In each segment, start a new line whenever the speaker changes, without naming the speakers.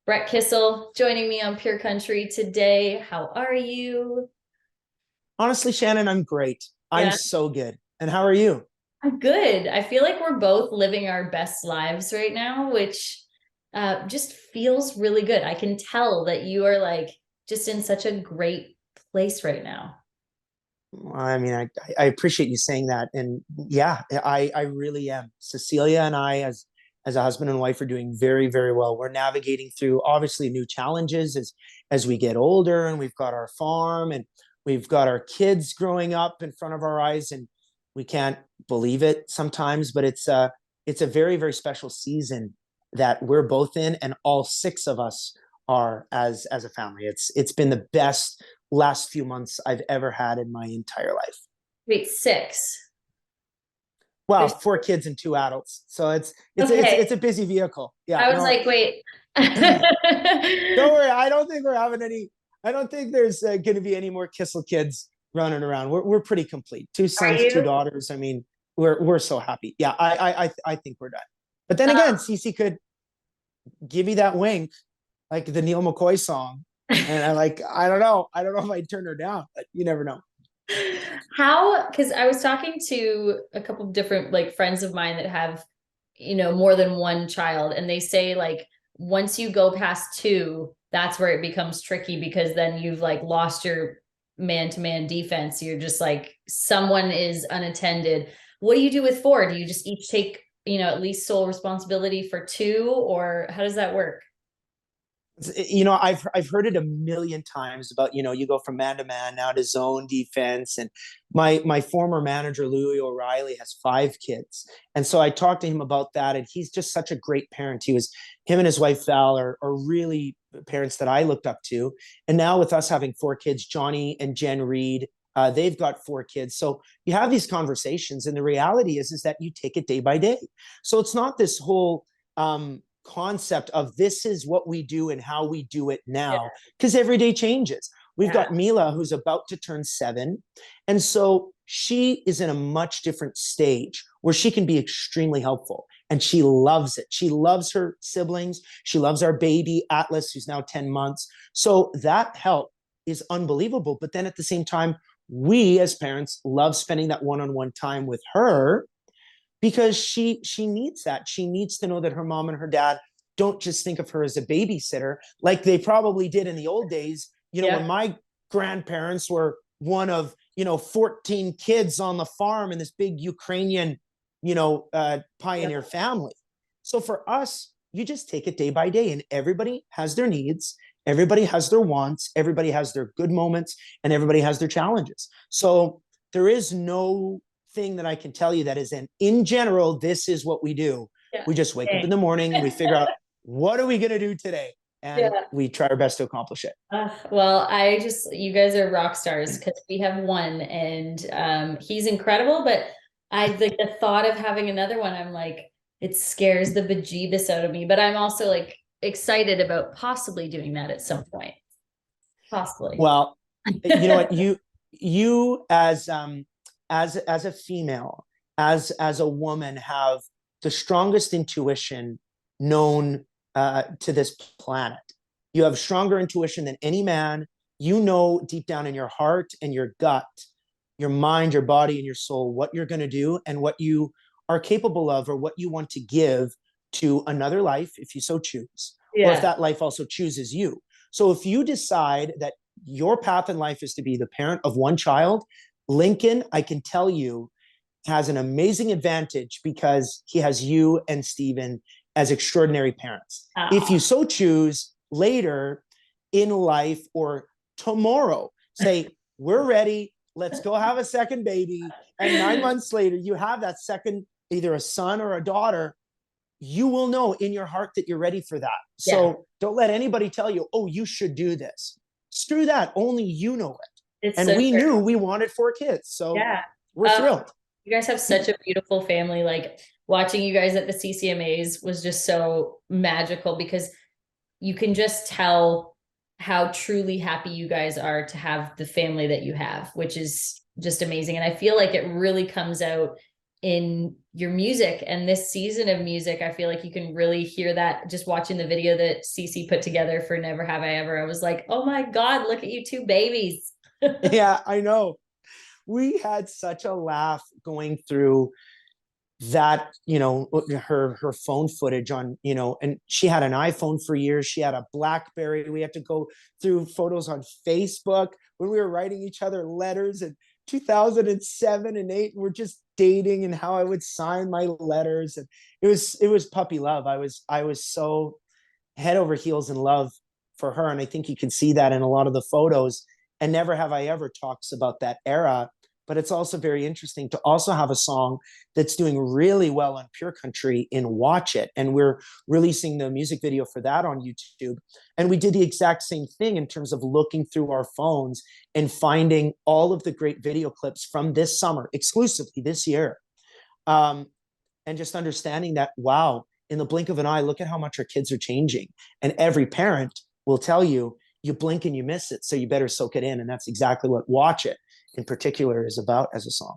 Brett Kissel joining me on Pure Country today. How are you?
Honestly, Shannon, I'm great. I'm
Yeah,
so good. And how are you?
I'm good. I feel like we're both living our best lives right now, which just feels really good. I can tell that you are like just in such a great place right now.
I mean, I appreciate you saying that. And yeah, I really am. Cecilia and I, as a husband and wife, are doing very, very well. We're navigating through obviously new challenges as we get older, and we've got our farm and we've got our kids growing up in front of our eyes, and we can't believe it sometimes, but it's a very, very special season that we're both in, and all six of us are as a family. It's been the best last few months I've ever had in my entire life.
Wait, six.
Well,
There's
four kids and two adults, so
okay.
it's a busy vehicle. Yeah,
I was
no,
like, wait.
don't worry. I don't think we're having any. I don't think there's going to be any more Kissel kids running around. We're pretty complete. Two
Are
sons, two
you?
daughters. I mean, we're so happy. Yeah, I think we're done. But then again,
Um,
Cece could give you that wink, like the Neil McCoy song, and I don't know if I'd turn her down, but you never know.
How, because I was talking to a couple of different like friends of mine that have, more than one child, and they say like once you go past two, that's where it becomes tricky because then you've like lost your man-to-man defense. You're just like someone is unattended. What do you do with four? Do you just each take, at least sole responsibility for two, or how does that work?
I've heard it a million times about you go from man to man now to zone defense, and my former manager Louis O'Reilly has five kids, and so I talked to him about that, and he's just such a great parent. Him and his wife Val are really parents that I looked up to, and now with us having four kids, Johnny and Jen Reed. They've got four kids, so you have these conversations, and the reality is that you take it day by day. So it's not this whole concept of this is what we do and how we do it
Yeah.
now, because every day changes. We've
Yeah.
got Mila, who's about to turn 7. And so she is in a much different stage where she can be extremely helpful. And she loves it. She loves her siblings. She loves our baby, Atlas, who's now 10 months. So that help is unbelievable. But then at the same time, we as parents love spending that one-on-one time with her because she needs that. She needs to know that her mom and her dad don't just think of her as a babysitter like they probably did in the old days, when
Yeah.
my grandparents were one of 14 kids on the farm in this big Ukrainian
Yeah.
pioneer family. So for us, you just take it day by day, and everybody has their needs, everybody has their wants, everybody has their good moments, and everybody has their challenges. So there is no thing that I can tell you that is in general, this is what we do.
Yeah.
We just wake up in
Same.
the morning, we figure out what are we going to do today, and
Yeah.
we try our best to accomplish it.
Well, you guys are rock stars because we have one and he's incredible, but I like the thought of having another one, I'm like, it scares the bejeebus out of me, but I'm also like excited about possibly doing that at some point. Possibly.
Well, you know what, you as a female, as a woman, have the strongest intuition known to this planet. You have stronger intuition than any man. You know deep down in your heart and your gut, your mind, your body, and your soul what you're going to do and what you are capable of, or what you want to give to another life if you so choose, or if
Yeah.
that life also chooses you. So if you decide that your path in life is to be the parent of one child, Lincoln, I can tell you, has an amazing advantage because he has you and Stephen as extraordinary parents. If
Oh,
you so choose later in life or tomorrow, say, we're ready, let's go have a second baby. And 9 months later, you have that second, either a son or a daughter, you will know in your heart that you're ready for that.
yeah.
So don't let anybody tell you, oh, you should do this. Screw that. Only you know it.
It's
And
so
we
true.
knew we wanted 4 kids. So
Yeah.
we're
Um,
thrilled.
you guys have such a beautiful family. Like watching you guys at the CCMAs was just so magical because you can just tell how truly happy you guys are to have the family that you have, which is just amazing. And I feel like it really comes out in your music. And this season of music, I feel like you can really hear that just watching the video that Cece put together for Never Have I Ever. I was like, oh my God, look at you two babies.
Yeah, I know. We had such a laugh going through that, her phone footage on, and she had an iPhone for years. She had a BlackBerry. We had to go through photos on Facebook when we were writing each other letters in 2007 and 8. We're just dating, and how I would sign my letters. And it was puppy love. I was so head over heels in love for her. And I think you can see that in a lot of the photos. And Never Have I Ever talks about that era. But it's also very interesting to also have a song that's doing really well on Pure Country in Watch It. And we're releasing the music video for that on YouTube. And we did the exact same thing in terms of looking through our phones and finding all of the great video clips from this summer, exclusively this year. And just understanding that, wow, in the blink of an eye, look at how much our kids are changing. And every parent will tell you, you blink and you miss it. So you better soak it in. And that's exactly what Watch It in particular is about as a song.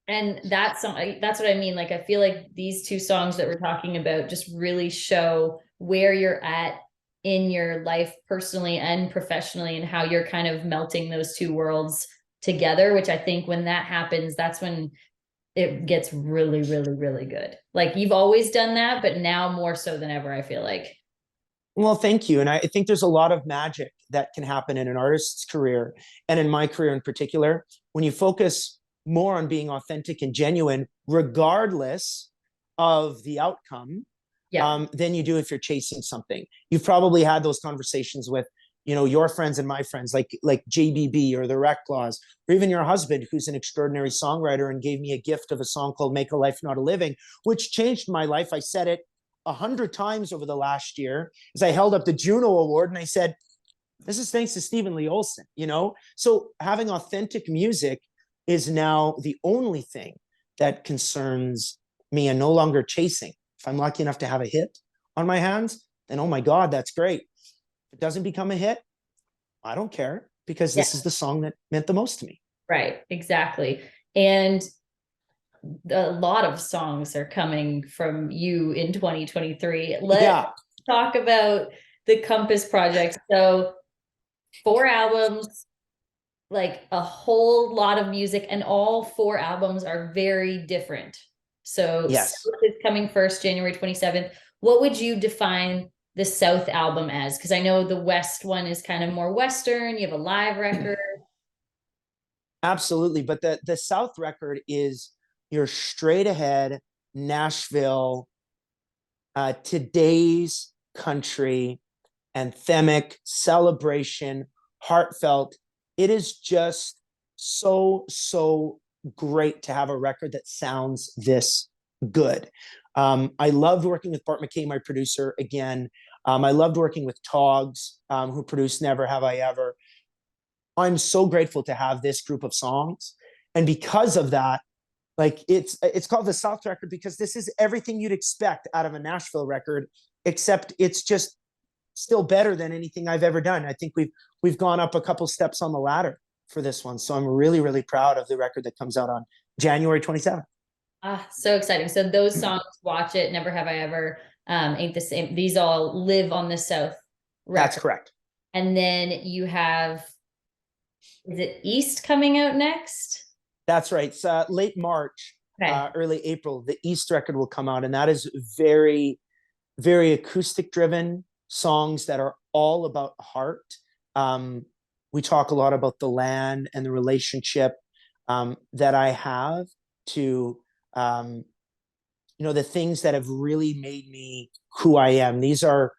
And that song, that's what I mean. Like, I feel like these two songs that we're talking about just really show where you're at in your life personally and professionally, and how you're kind of melting those two worlds together, which I think when that happens, that's when it gets really, really, really good. Like, you've always done that, but now more so than ever, I feel like.
Well, thank you. And I think there's a lot of magic that can happen in an artist's career, and in my career in particular, when you focus more on being authentic and genuine, regardless of the outcome,
Yeah.
than you do if you're chasing something. You've probably had those conversations with, your friends and my friends, like JBB or the Reclaws, or even your husband, who's an extraordinary songwriter and gave me a gift of a song called Make a Life Not a Living, which changed my life. I said it 100 times over the last year as I held up the Juno Award and I said, this is thanks to Stephen Lee Olson, So having authentic music is now the only thing that concerns me, and no longer chasing. If I'm lucky enough to have a hit on my hands, then oh my God, that's great. If it doesn't become a hit, I don't care, because
Yeah.
this is the song that meant the most to me.
Right. Exactly. And a lot of songs are coming from you in 2023. Let's
Yeah.
talk about the Compass Project. So, 4 albums, like a whole lot of music, and all 4 albums are very different. So, South
Yes.
is coming first, January 27th. What would you define the South album as? Because I know the West one is kind of more Western, you have a live record.
Absolutely. But the South record is your straight ahead Nashville, today's country, anthemic celebration, heartfelt. It is just so great to have a record that sounds this good. I loved working with Bart McKay, my producer, again. I loved working with Togs, who produced Never Have I Ever. I'm so grateful to have this group of songs. And because of that, like it's called the South record because this is everything you'd expect out of a Nashville record, except it's just still better than anything I've ever done. I think we've gone up a couple steps on the ladder for this one. So I'm really, really proud of the record that comes out on January 27th.
Ah, so exciting. So those songs, Watch It, Never Have I Ever, Ain't the Same. These all live on the South
That's
record.
correct.
And then you have, is it East coming out next?
That's right. It's late March,
Okay.
early April. The East record will come out, and that is very, very acoustic driven songs that are all about heart. We talk a lot about the land and the relationship that I have to, the things that have really made me who I am. These are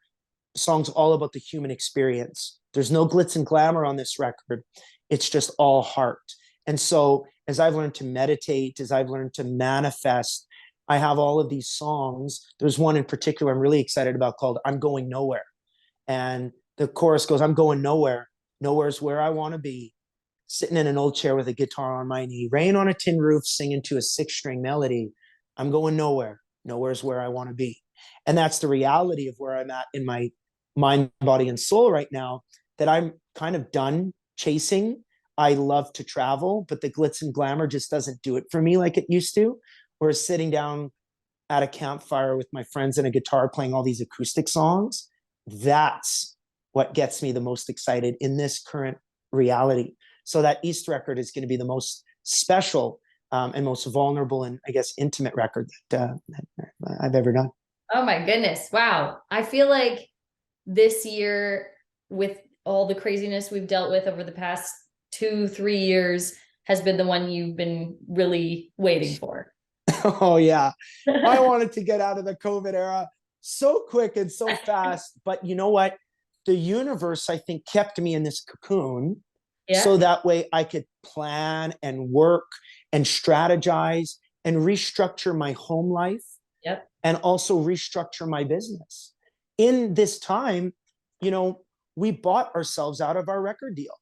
songs all about the human experience. There's no glitz and glamour on this record. It's just all heart. And so as I've learned to meditate, as I've learned to manifest, I have all of these songs. There's one in particular I'm really excited about called I'm Going Nowhere. And the chorus goes, I'm going nowhere. Nowhere's where I want to be. Sitting in an old chair with a guitar on my knee. Rain on a tin roof, singing to a 6-string melody. I'm going nowhere. Nowhere's where I want to be. And that's the reality of where I'm at in my mind, body, and soul right now, that I'm kind of done chasing. I love to travel, but the glitz and glamour just doesn't do it for me like it used to. or sitting down at a campfire with my friends and a guitar playing all these acoustic songs. That's what gets me the most excited in this current reality. So that East record is going to be the most special and most vulnerable and I guess intimate record that I've ever done.
Oh my goodness. Wow. I feel like this year, with all the craziness we've dealt with over the past 2, 3 years, has been the one you've been really waiting for.
Oh yeah. I wanted to get out of the COVID era so quick and so fast. But you know what? The universe, I think, kept me in this cocoon so
Yeah.
that way I could plan and work and strategize and restructure my home life
Yep.
and also restructure my business. In this time, we bought ourselves out of our record deal.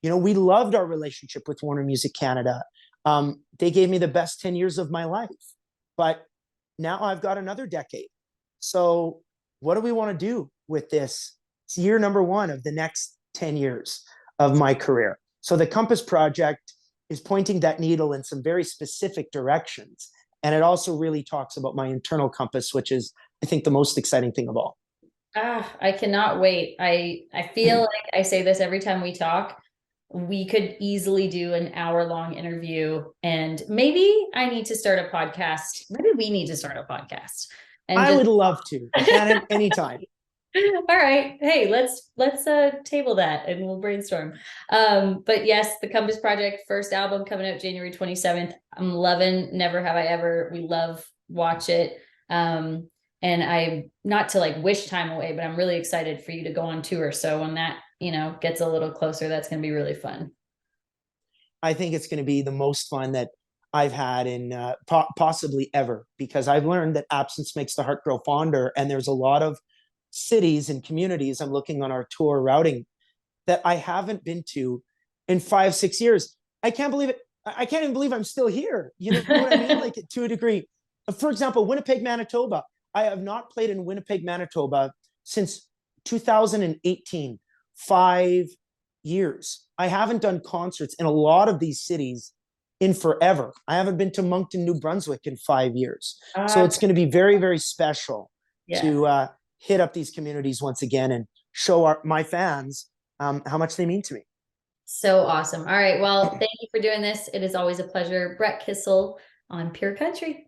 We loved our relationship with Warner Music Canada. They gave me the best 10 years of my life, but now I've got another decade. So what do we want to do with this? It's year number one of the next 10 years of my career. So the Compass Project is pointing that needle in some very specific directions. And it also really talks about my internal compass, which is, I think, the most exciting thing of all.
I cannot wait. I feel like I say this every time we talk. We could easily do an hour-long interview, and maybe I need to start a podcast. Maybe we need to start a podcast. And
I
just
would love to. Shannon, anytime.
all right. Hey, let's table that and we'll brainstorm. But yes, the Compass Project first album coming out January 27th. I'm loving Never Have I Ever. We love Watch It. And I, not to like wish time away, but I'm really excited for you to go on tour. So when that, gets a little closer, that's going to be really fun.
I think it's going to be the most fun that I've had in possibly ever, because I've learned that absence makes the heart grow fonder. And there's a lot of cities and communities I'm looking on our tour routing that I haven't been to in 5, 6 years. I can't believe it. I can't even believe I'm still here. You know what I mean? Like, to a degree. For example, Winnipeg, Manitoba. I have not played in Winnipeg, Manitoba since 2018. 5 years. I haven't done concerts in a lot of these cities in forever. I haven't been to Moncton, New Brunswick in 5 years. So it's going to be very, very special to hit up these communities once again and show my fans how much they mean to me.
So awesome. All right. Well, thank you for doing this. It is always a pleasure. Brett Kissel on Pure Country.